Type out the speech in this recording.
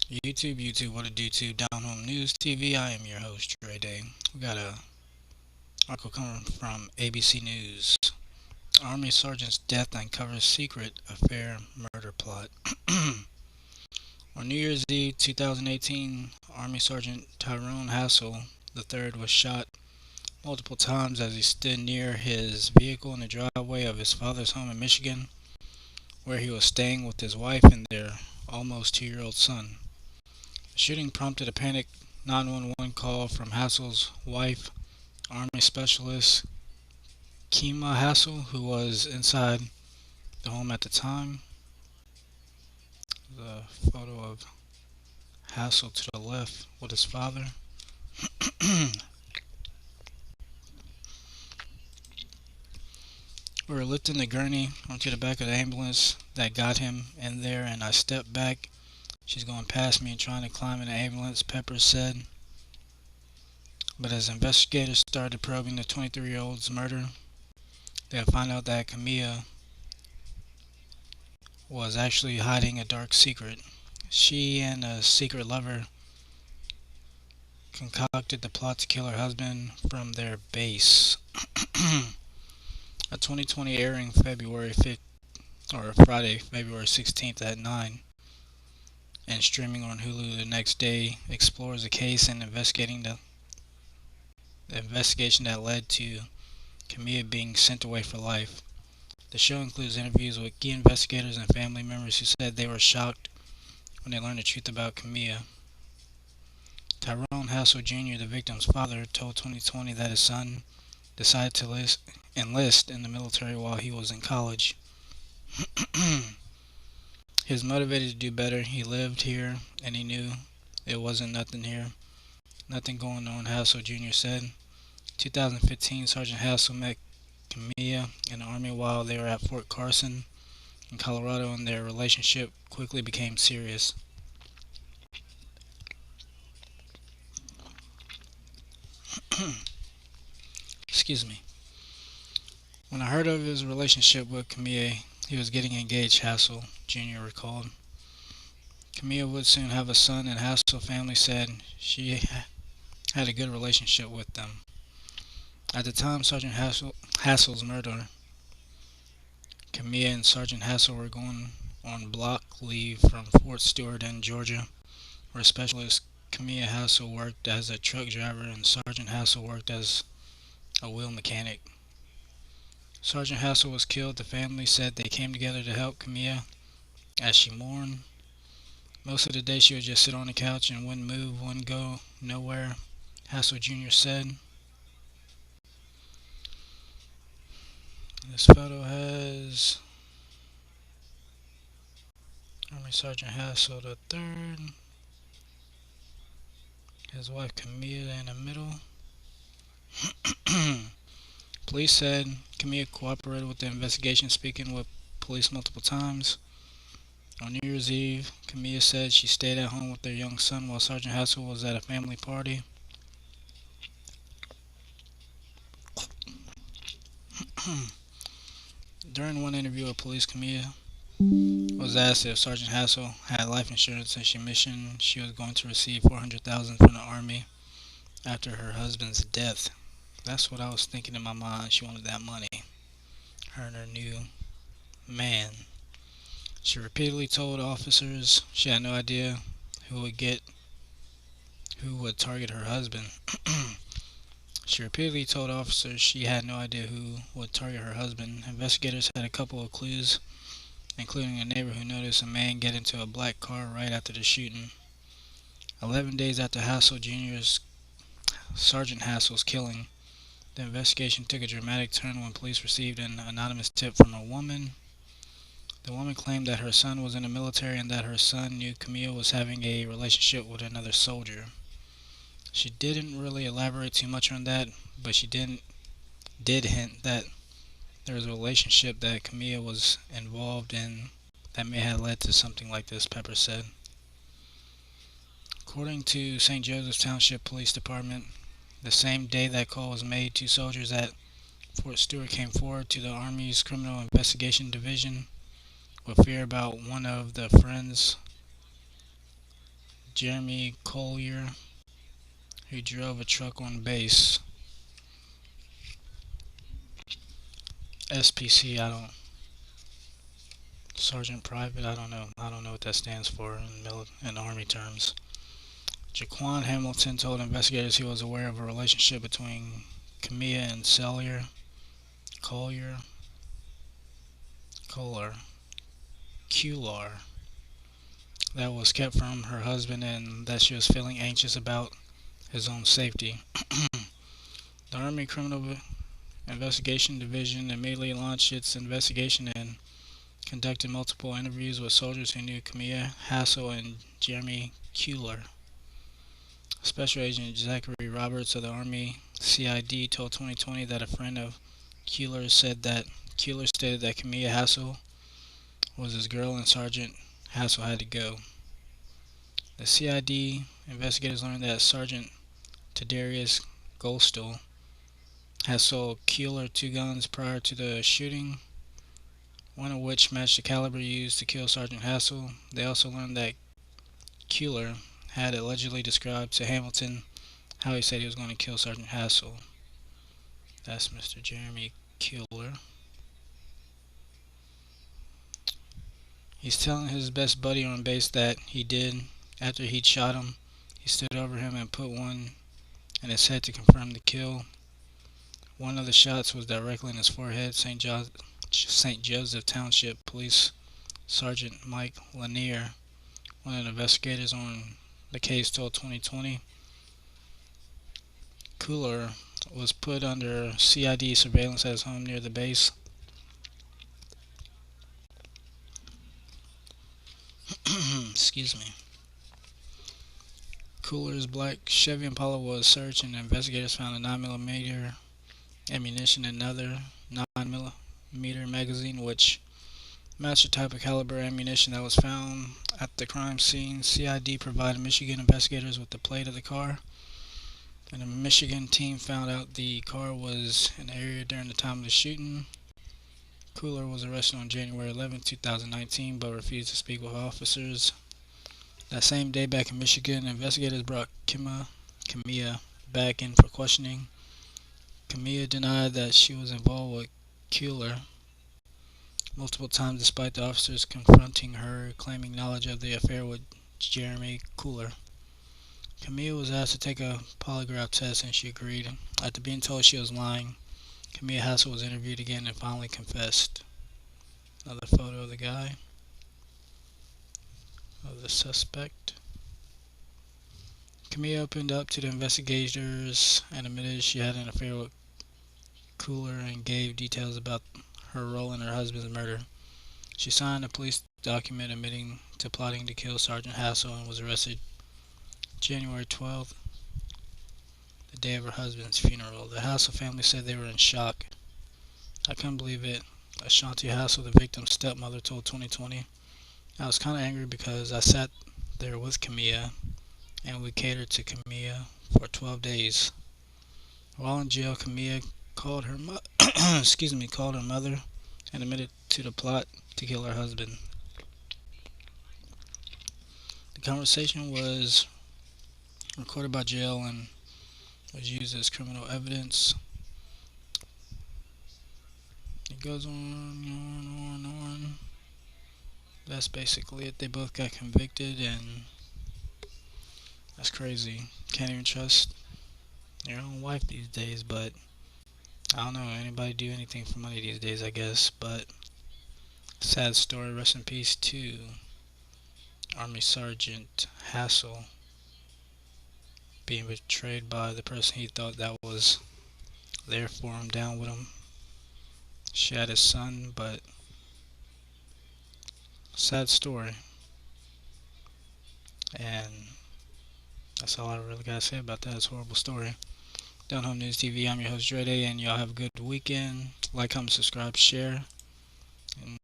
YouTube, what a do to Down Home News TV. I am your host, Trey Day. We got a article coming from ABC News. Army Sergeant's death uncovers secret affair murder plot. On New Year's Eve 2018, Army Sergeant Tyrone Hassel III was shot multiple times as he stood near his vehicle in the driveway of his father's home in Michigan, where he was staying with his wife and their almost 2-year-old son. The shooting prompted a panicked 911 call from Hassel's wife, Army Specialist Kima Hassel, who was inside the home at the time. The photo of Hassel to the left with his father. We were lifting the gurney onto the back of the ambulance that got him in there, and I stepped back. She's going past me and trying to climb in the ambulance, Pepper said. But as investigators started probing the 23-year-old's murder, they found out that Camilla was actually hiding a dark secret. She and a secret lover concocted the plot to kill her husband from their base. A 2020 airing February 5th or Friday, February 16th at 9 and streaming on Hulu the next day explores a case and investigating the investigation that led to Camilla being sent away for life. The show includes interviews with key investigators and family members who said they were shocked when they learned the truth about Camilla. Tyrone Hassel Jr., the victim's father, told 2020 that his son decided to enlist in the military while he was in college. He was motivated to do better. He lived here and he knew it wasn't nothing here. Nothing going on, Hassel Jr. said. 2015, Sergeant Hassel met Camilla in the Army while they were at Fort Carson in Colorado, and their relationship quickly became serious. Excuse me. When I heard of his relationship with Camilla, he was getting engaged, Hassel Jr. recalled. Camilla would soon have a son, and Hassel family said she had a good relationship with them. At the time Sergeant Hassel's murder, Camilla and Sergeant Hassel were going on block leave from Fort Stewart in Georgia, where Specialist Camilla Hassel worked as a truck driver and Sergeant Hassel worked as a wheel mechanic. Sergeant Hassel was killed. The family said they came together to help Camilla as she mourned. Most of the day she would just sit on the couch and wouldn't move, wouldn't go nowhere, Hassel Jr. said. This photo has Army Sergeant Hassel III, his wife Camilla in the middle. Police said Camilla cooperated with the investigation, speaking with police multiple times. On New Year's Eve, Camilla said she stayed at home with their young son while Sergeant Hassel was at a family party. During one interview with police, Camilla was asked if Sergeant Hassel had life insurance, and she mentioned she was going to receive $400,000 from the Army after her husband's death. That's what I was thinking in my mind. She wanted that money. Her and her new man. She repeatedly told officers she had no idea who would target her husband. She repeatedly told officers she had no idea who would target her husband. Investigators had a couple of clues, including a neighbor who noticed a man get into a black car right after the shooting. 11 days after Hassel Jr.'s Sergeant Hassel's killing, the investigation took a dramatic turn when police received an anonymous tip from a woman. The woman claimed that her son was in the military and that her son knew Camilla was having a relationship with another soldier. She didn't really elaborate too much on that, but she did hint that there was a relationship that Camilla was involved in that may have led to something like this, Pepper said. According to St. Joseph Township Police Department, the same day that call was made, 2 soldiers at Fort Stewart came forward to the Army's Criminal Investigation Division with fear about one of the friends Jeremy Collier, who drove a truck on base. SPC, Sergeant Private, I don't know. I don't know what that stands for in Army terms. Jaquan Hamilton told investigators he was aware of a relationship between Camilla and Collier, Cular, that was kept from her husband and that she was feeling anxious about his own safety. The Army Criminal Investigation Division immediately launched its investigation and conducted multiple interviews with soldiers who knew Camilla Hassel and Jeremy Cular. Special Agent Zachary Roberts of the Army CID told 2020 that a friend of Cular stated that Camilla Hassel was his girl and Sergeant Hassel had to go. The CID investigators learned that Sergeant Tadarius Goldstill had sold Cular 2 guns prior to the shooting, one of which matched the caliber used to kill Sergeant Hassel. They also learned that Cular had allegedly described to Hamilton how he said he was going to kill Sergeant Hassel. That's Mr. Jeremy Cular. He's telling his best buddy on base that he did. After he'd shot him, he stood over him and put one in his head to confirm the kill. One of the shots was directly in his forehead. St. Joseph Township Police Sergeant Mike Lanier, one of the investigators on the case, told 2020. Cular was put under CID surveillance at his home near the base. Excuse me. Cular's black Chevy Impala was searched and investigators found a 9mm ammunition and another 9mm magazine which matched the type of caliber ammunition that was found at the crime scene. CID provided Michigan investigators with the plate of the car, and the Michigan team found out the car was in the area during the time of the shooting. Cular was arrested on January 11, 2019, but refused to speak with officers. That same day, back in Michigan, investigators brought Camilla back in for questioning. Camilla denied that she was involved with Cular multiple times, despite the officers confronting her, claiming knowledge of the affair with Jeremy Cular. Camilla was asked to take a polygraph test and she agreed. After being told she was lying, Camilla Hassel was interviewed again and finally confessed. Another photo of the guy, of the suspect. Camilla opened up to the investigators and admitted she had an affair with Cular and gave details about her role in her husband's murder. She signed a police document admitting to plotting to kill Sergeant Hassel and was arrested January 12th, the day of her husband's funeral. The Hassel family said they were in shock. I couldn't believe it. Ashanti Hassel, the victim's stepmother, told 2020. I was kind of angry because I sat there with Camilla and we catered to Camilla for 12 days. While in jail, Camilla called her mother and admitted to the plot to kill her husband. The conversation was recorded by jail and was used as criminal evidence. It goes on. That's basically it. They both got convicted, and that's crazy. Can't even trust your own wife these days, but I don't know, anybody do anything for money these days, I guess. But sad story. Rest in peace to Army Sergeant Hassel, being betrayed by the person he thought that was there for him, down with him. She had his son, but sad story. And that's all I really gotta say about that. It's a horrible story. Down Home News TV, I'm your host Dre Day, and y'all have a good weekend. Like, comment, subscribe, share. And